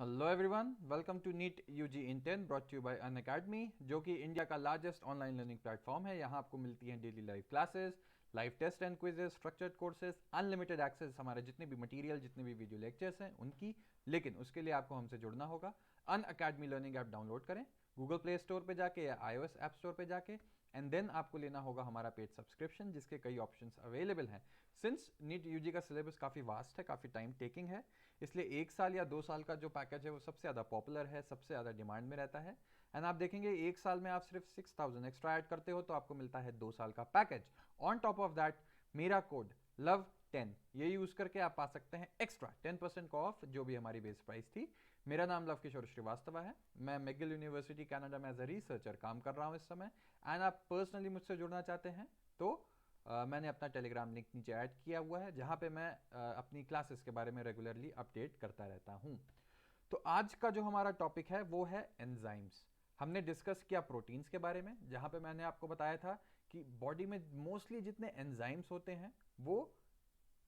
Hello everyone, welcome to NEET UG in 10 brought to you by Unacademy, जो कि India का largest online learning platform है। यहाँ आपको मिलती हैं daily live classes, live test and quizzes, structured courses, unlimited access हमारे जितने भी मटेरियल, जितने भी वीडियो लेक्चर्स हैं उनकी। लेकिन उसके लिए आपको हमसे जुड़ना होगा। अनअकैडमी लर्निंग ऐप डाउनलोड करें गूगल प्ले स्टोर पे जाके या iOS ऐप स्टोर पे जाके, एंड देन आपको लेना होगा हमारा पेड सब्सक्रिप्शन, जिसके कई ऑप्शंस अवेलेबल हैं। सिंस नीट यूजी का सिलेबस काफ़ी वास्ट है, काफ़ी टाइम टेकिंग है, इसलिए 1 साल या 2 साल का जो पैकेज है वो सबसे ज़्यादा पॉपुलर है, सबसे ज़्यादा डिमांड में रहता है। एंड आप देखेंगे 1 साल में आप सिर्फ 6000 एक्स्ट्रा ऐड करते हो तो आपको मिलता है 2 साल का package. On top of that मेरा कोड LOVE10 ये यूज करके आप पा सकते हैं एक्स्ट्रा 10% का ऑफ, जो भी हमारी बेस प्राइस थी। मेरा नाम लव किशोर श्रीवास्तव है। मैं मैगिल यूनिवर्सिटी कनाडा में एज अ रिसर्चर काम कर रहा हूं इस समय। एंड आप पर्सनली मुझसे जुड़ना चाहते हैं तो मैंने अपना टेलीग्राम लिंक नीचे ऐड किया हुआ है, जहां पे मैं अपनी क्लासेस के बारे में रेगुलरली अपडेट करता रहता हूं। तो आज का जो हमारा टॉपिक है वो है एंजाइम्स। हमने डिस्कस किया प्रोटीन्स के बारे में, जहां पे मैंने आपको बताया था कि बॉडी में मोस्टली जितने एंजाइम्स होते हैं वो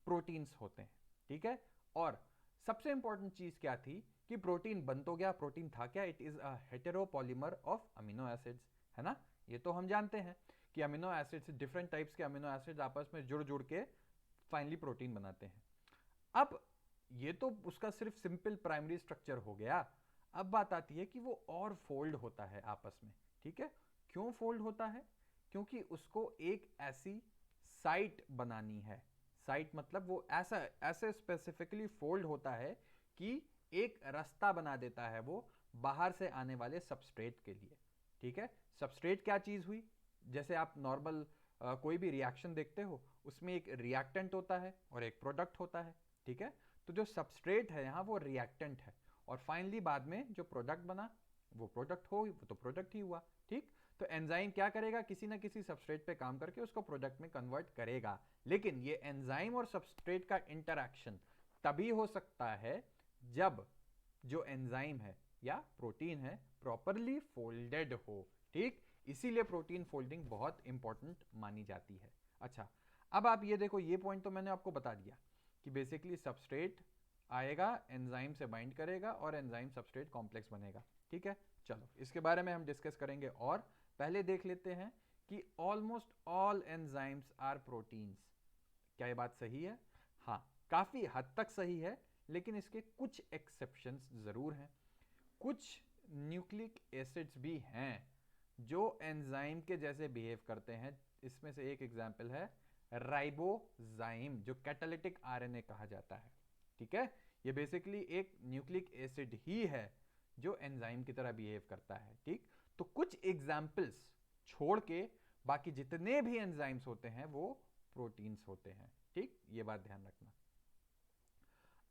प्रोटीन्स होते हैं, ठीक है। और सबसे इंपॉर्टेंट चीज क्या थी कि प्रोटीन बन तो गया, प्रोटीन था क्या? It is a heteropolymer of amino acids, है ना। ये तो हम जानते हैं कि अमीनो एसिड्स, डिफरेंट टाइप्स के अमीनो एसिड्स आपस में जुड़ जुड़ के फाइनली प्रोटीन बनाते हैं। अब ये तो उसका सिर्फ सिंपल प्राइमरी स्ट्रक्चर हो गया। अब बात आती है कि वो और फोल्ड होता है आपस में, ठीक है। क्यों फोल्ड होता है? क्योंकि उसको एक ऐसी साइट बनानी है। साइट मतलब वो ऐसा ऐसे स्पेसिफिकली फोल्ड होता है कि एक रास्ता बना देता है वो बाहर से आने वाले सबस्ट्रेट के लिए, ठीक है। सबस्ट्रेट क्या चीज हुई? जैसे आप नॉर्मल कोई भी रिएक्शन देखते हो, उसमें एक रिएक्टेंट होता है और एक प्रोडक्ट होता है, ठीक है। तो जो सबस्ट्रेट है यहाँ वो रिएक्टेंट है, और फाइनली बाद में जो प्रोडक्ट बना वो प्रोडक्ट हो, वो तो प्रोडक्ट ही हुआ, ठीक। तो एंजाइम क्या करेगा? किसी ना किसी सबस्ट्रेट पे काम करके उसको प्रोडक्ट में कन्वर्ट करेगा। लेकिन ये एंजाइम और सबस्ट्रेट का इंटरैक्शन तभी हो सकता है जब जो एंजाइम है या प्रोटीन है प्रॉपरली फोल्डेड हो, ठीक। इसीलिए प्रोटीन फोल्डिंग बहुत इंपॉर्टेंट मानी जाती है। अच्छा, अब आप ये देखो, ये पॉइंट तो मैंने आपको बता दिया कि बेसिकली सबस्ट्रेट आएगा, एंजाइम से बाइंड करेगा और एंजाइम सबस्ट्रेट कॉम्प्लेक्स बनेगा, ठीक है। चलो इसके बारे में हम डिस्कस करेंगे, और पहले देख लेते हैं कि almost all enzymes are proteins. क्या ये बात सही है? हाँ, काफी हद तक सही है, लेकिन इसके कुछ एक्सेप्शंस जरूर हैं। कुछ न्यूक्लिक एसिड्स भी हैं जो एंजाइम के जैसे बिहेव करते हैं। इसमें से एक एग्जाम्पल है राइबोजाइम, जो कैटालिटिक आरएनए कहा जाता है, ठीक है। ये बेसिकली एक न्यूक्लिक एसिड ही है जो एंजाइम की तरह बिहेव करता है, ठीक। तो कुछ एग्जाम्पल्स छोड़ के बाकी जितने भी एंजाइम्स होते हैं वो प्रोटीन्स होते हैं, ठीक। ये बात ध्यान रखना।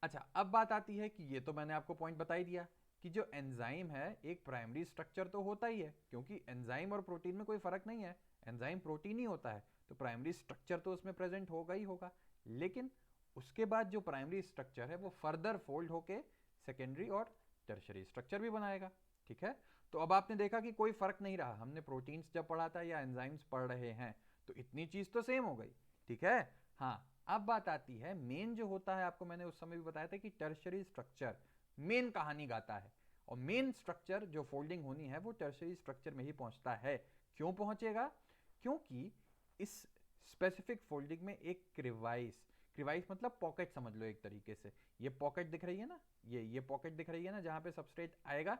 अच्छा, अब बात आती है कि ये तो मैंने आपको पॉइंट बता ही दिया कि जो एंजाइम है एक प्राइमरी स्ट्रक्चर तो होता ही है, क्योंकि एंजाइम और प्रोटीन में कोई फर्क नहीं है, एंजाइम प्रोटीन ही होता है, तो प्राइमरी स्ट्रक्चर तो उसमें प्रेजेंट होगा ही होगा। लेकिन उसके बाद जो प्राइमरी स्ट्रक्चर है वो फर्दर फोल्ड होके सेकेंडरी और टर्शरी स्ट्रक्चर भी बनाएगा, ठीक है। तो अब आपने देखा कि कोई फर्क नहीं रहा, हमने प्रोटीन्स जब पढ़ा था या एंजाइम्स पढ़ रहे हैं, तो इतनी चीज तो सेम हो गई, ठीक है। हाँ, अब बात आती है मेन जो होता है, आपको मैंने उस समय भी बताया था कि टर्शरी स्ट्रक्चर मेन कहानी गाता है, और मेन स्ट्रक्चर जो फोल्डिंग होनी है वो टर्शरी स्ट्रक्चर में ही पहुंचता है। क्यों पहुंचेगा? क्योंकि इस स्पेसिफिक फोल्डिंग में एक क्रिवाइस, क्रिवाइस मतलब पॉकेट समझ लो एक तरीके से। ये पॉकेट दिख रही है ना, ये पॉकेट दिख रही है ना जहां पे सबस्ट्रेट आएगा,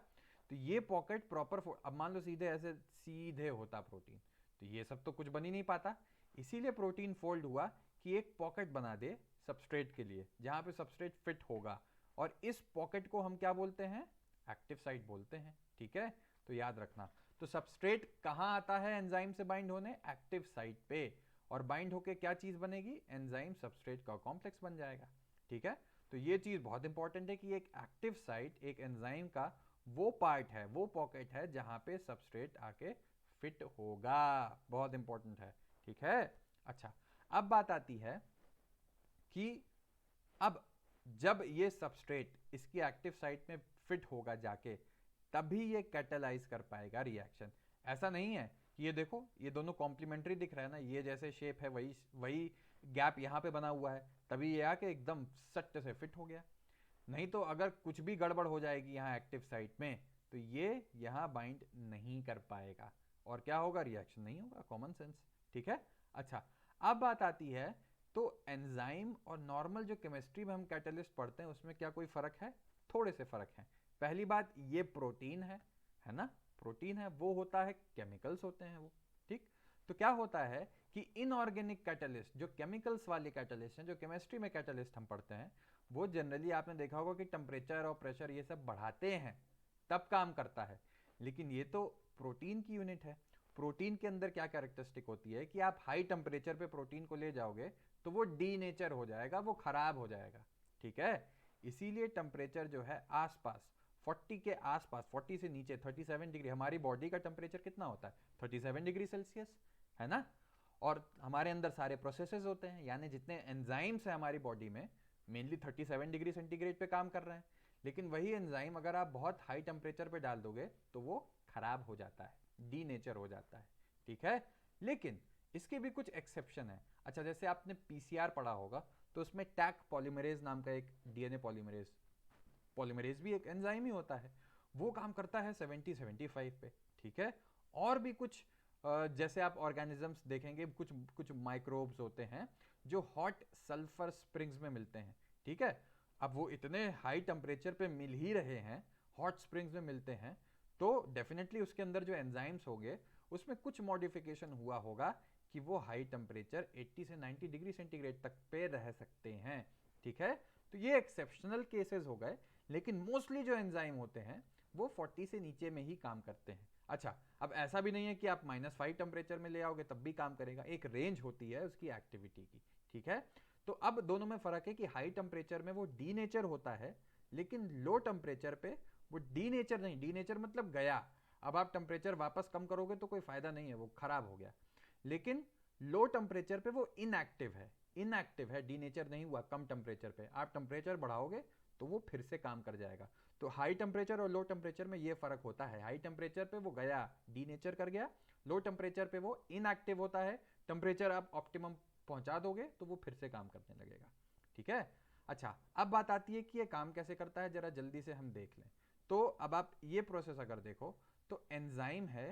तो ये पॉकेट प्रॉपर, अब मान लो सीधे ऐसे सीधे होता प्रोटीन, तो ये सब तो कुछ बन ही नहीं पाता। इसीलिए प्रोटीन फोल्ड हुआ कि एक पॉकेट बना दे सबस्ट्रेट के लिए, जहां पे सबस्ट्रेट फिट होगा, और इस पॉकेट को हम क्या बोलते हैं? एक्टिव साइट बोलते हैं, ठीक है। तो याद रखना, तो सबस्ट्रेट कहां आता है एंजाइम से बाइंड होने? एक्टिव साइट पे, और बाइंड होके क्या चीज बनेगी? एंजाइम सबस्ट्रेट का कॉम्प्लेक्स बन जाएगा, ठीक है। तो ये चीज बहुत इंपॉर्टेंट है कि एक एक्टिव साइट एक एंजाइम का वो पार्ट है, वो पॉकेट है जहां पे सबस्ट्रेट आके फिट होगा, बहुत इंपॉर्टेंट है, ठीक है। अच्छा, अब बात आती है कि अब जब ये सबस्ट्रेट इसकी एक्टिव साइट में फिट होगा जाके, तभी ये कैटेलाइज कर पाएगा रिएक्शन। ऐसा नहीं है कि ये देखो ये दोनों कॉम्प्लीमेंट्री दिख रहा है ना, ये जैसे शेप है वही वही गैप यहां पे बना हुआ है, तभी ये आके एकदम सट्ट से फिट हो गया। नहीं तो अगर कुछ भी गड़बड़ हो जाएगी यहाँ एक्टिव साइट में तो ये यहाँ बाइंड नहीं कर पाएगा और क्या होगा, रिएक्शन नहीं होगा, कॉमन सेंस। ठीक है। अच्छा, अब बात आती है तो एंजाइम और नॉर्मल जो केमिस्ट्री में हम कैटलिस्ट पढ़ते हैं उसमें क्या कोई फर्क है? थोड़े से फर्क है। पहली बात, ये प्रोटीन है ना, प्रोटीन है, वो होता है केमिकल्स होते हैं वो। ठीक, तो क्या होता है कि इनऑर्गेनिक कैटलिस्ट, जो केमिकल्स वाले कैटलिस्ट हैं, जो केमिस्ट्री में कैटलिस्ट हम पढ़ते हैं, वो जनरली आपने देखा होगा कि टेम्परेचर और प्रेशर ये सब बढ़ाते हैं तब काम करता है। लेकिन ये तो प्रोटीन की यूनिट है। प्रोटीन के अंदर क्या कैरेक्टरिस्टिक होती है कि आप हाई टेम्परेचर पे प्रोटीन को ले जाओगे तो वो डीनेचर हो जाएगा, वो खराब हो जाएगा। ठीक है, इसीलिए टेम्परेचर जो है आसपास 40 के आसपास, 40 से नीचे 37 डिग्री, हमारी बॉडी का टेम्परेचर कितना होता है? 37 डिग्री सेल्सियस, है ना। और हमारे अंदर सारे प्रोसेसेस होते हैं, यानी जितने एंजाइम्स हैं हमारी बॉडी में मेनली 37 डिग्री सेंटीग्रेड पे काम कर रहे हैं। लेकिन वही एंजाइम अगर आप बहुत हाई टेम्परेचर पे डाल दोगे तो वो खराब हो जाता है, डीनेचर हो जाता है। ठीक है, लेकिन इसके भी कुछ एक्सेप्शन है। अच्छा, जैसे आपने पीसीआर पढ़ा होगा तो उसमें टैक पॉलीमरेज नाम का एक डीएनए पॉलीमरेज भी एक एंजाइम ही होता है, वो काम करता है 70-75 पे। ठीक है, और भी कुछ जैसे आप ऑर्गेनिजम्स देखेंगे, कुछ कुछ माइक्रोब्स होते हैं जो हॉट सल्फर स्प्रिंग्स में मिलते हैं। ठीक है, अब वो इतने हाई टेम्परेचर पे मिल ही रहे हैं, हॉट स्प्रिंग्स में मिलते हैं, तो डेफिनेटली उसके अंदर जो एंजाइम्स होंगे उसमें कुछ मॉडिफिकेशन हुआ होगा कि वो हाई टेम्परेचर 80 से 90 डिग्री सेंटीग्रेड तक पे रह सकते हैं। ठीक है, तो ये एक्सेप्शनल केसेस हो गए, लेकिन मोस्टली जो एंजाइम होते हैं वो 40 से नीचे में ही काम करते हैं। अच्छा, अब ऐसा भी नहीं है कि आप -5 टेम्परेचर में ले आओगे तब भी काम करेगा, एक रेंज होती है उसकी एक्टिविटी की। ठीक है, तो अब दोनों में फर्क है कि हाई टेम्परेचर में वो डीनेचर होता है, लेकिन लो टेम्परेचर पे वो डीनेचर नहीं, डीनेचर मतलब गया, अब आप टेम्परेचर वापस कम करोगे तो कोई फायदा नहीं है, वो खराब हो गया। लेकिन लो टेम्परेचर पे वो इनएक्टिव है, डीनेचर नहीं हुआ। कम टेम्परेचर पे आप टेम्परेचर बढ़ाओगे तो वो फिर से काम कर जाएगा। तो हाई टेम्परेचर और लो टेम्परेचर में ये फर्क होता है, हाई टेम्परेचर पे वो गया, डीनेचर कर गया, लो टेम्परेचर पे वो इनएक्टिव होता है, टेम्परेचर आप ऑप्टिमम पहुंचा दोगे तो वो फिर से काम करने लगेगा। ठीक है। अच्छा, अब बात आती है कि ये काम कैसे करता है, जरा जल्दी से हम देख लें। तो अब आप ये प्रोसेस अगर देखो तो एंजाइम है,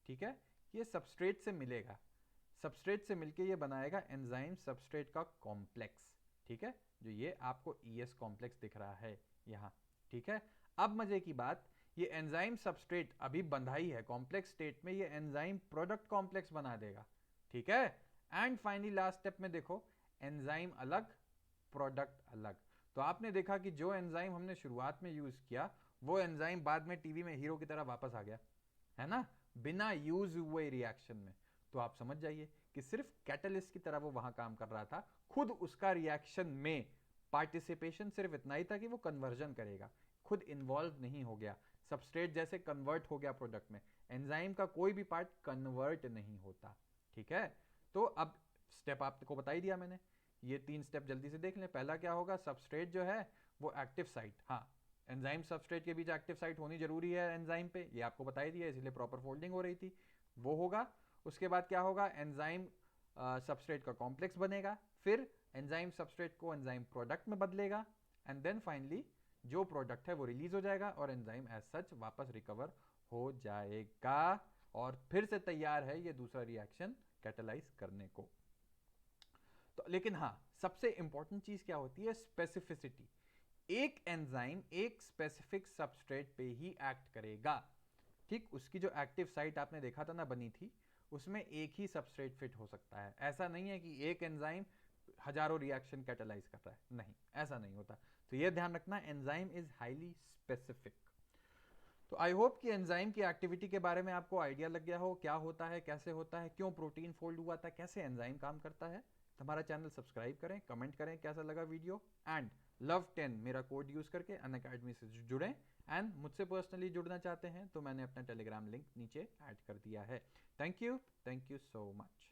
ठीक है, ये सबस्ट्रेट से मिलेगा, सबस्ट्रेट से मिलके ये बनाएगा एंजाइम सबस्ट्रेट का कॉम्प्लेक्स। ठीक है, जो ये आपको ईएस कॉम्प्लेक्स दिख रहा है यहाँ। ठीक है, अब मजे की बात, ये एंजाइम सबस्ट्रेट अभी बंधा ही है कॉम्प्लेक्स स्टेट में, ये एंजाइम प्रोडक्ट कॉम्प्लेक्स बना देगा। ठीक है, एंड फाइनली लास्ट स्टेप में देखो, एंजाइम अलग, प्रोडक्ट अलग। तो आपने देखा कि जो एंजाइम हमने शुरुआत में यूज किया वो एंजाइम बाद में टीवी में हीरो की तरह वापस आ गया, है ना, बिना यूज हुए रिएक्शन में। तो आप समझ जाइए कि सिर्फ कैटलिस्ट की तरह वो वहां काम कर रहा था, खुद उसका रिएक्शन में पार्टिसिपेशन सिर्फ इतना ही था कि वो कन्वर्जन करेगा, खुद इन्वॉल्व नहीं हो गया, सबस्ट्रेट जैसे कन्वर्ट हो गया प्रोडक्ट में। एंजाइम का कोई भी पार्ट कन्वर्ट नहीं होता। ठीक है, तो अब स्टेप आपको बता ही दिया मैंने, ये 3 स्टेप जल्दी से देख लें। पहला क्या होगा, सबस्ट्रेट जो है वो एक्टिव साइट, हाँ एंजाइम सबस्ट्रेट के बीच एक्टिव साइट होनी जरूरी है एंजाइम पे, ये आपको बता ही दिया, इसलिए प्रॉपर फोल्डिंग हो रही थी, वो होगा। उसके बाद क्या होगा, एंजाइम सबस्ट्रेट का कॉम्प्लेक्स बनेगा, फिर एंजाइम सबस्ट्रेट को एंजाइम प्रोडक्ट में बदलेगा, एंड देन फाइनली जो प्रोडक्ट है वो रिलीज हो जाएगा और एंजाइम एज सच वापस रिकवर हो जाएगा और फिर से तैयार है ये दूसरा रिएक्शन कैटेलाइज करने को। तो लेकिन हाँ, सबसे इंपॉर्टेंट चीज क्या होती है, स्पेसिफिसिटी। एक एंजाइम एक स्पेसिफिक सबस्ट्रेट पे ही एक्ट करेगा। ठीक, उसकी जो एक्टिव साइट आपने देखा था ना बनी थी, उसमें एक ही सबस्ट्रेट फिट हो सकता है। ऐसा नहीं है कि एक एंजाइम हजारों रिएक्शन कैटेलाइज कर रहा है, नहीं, ऐसा नहीं होता। तो ये ध्यान रखना, एंजाइम इज हाईली स्पेसिफिक। तो आई होप कि एंजाइम की एक्टिविटी के बारे में आपको आइडिया लग गया हो, क्या होता है, कैसे होता है, क्यों प्रोटीन फोल्ड हुआ था, कैसे एंजाइम काम करता है। हमारा चैनल सब्सक्राइब करें, कमेंट करें कैसा लगा वीडियो, एंड love10 मेरा कोड यूज करके अनअकैडमी से जुड़ें। एंड मुझसे पर्सनली जुड़ना चाहते हैं तो मैंने अपना टेलीग्राम लिंक नीचे ऐड कर दिया है। Thank you so much.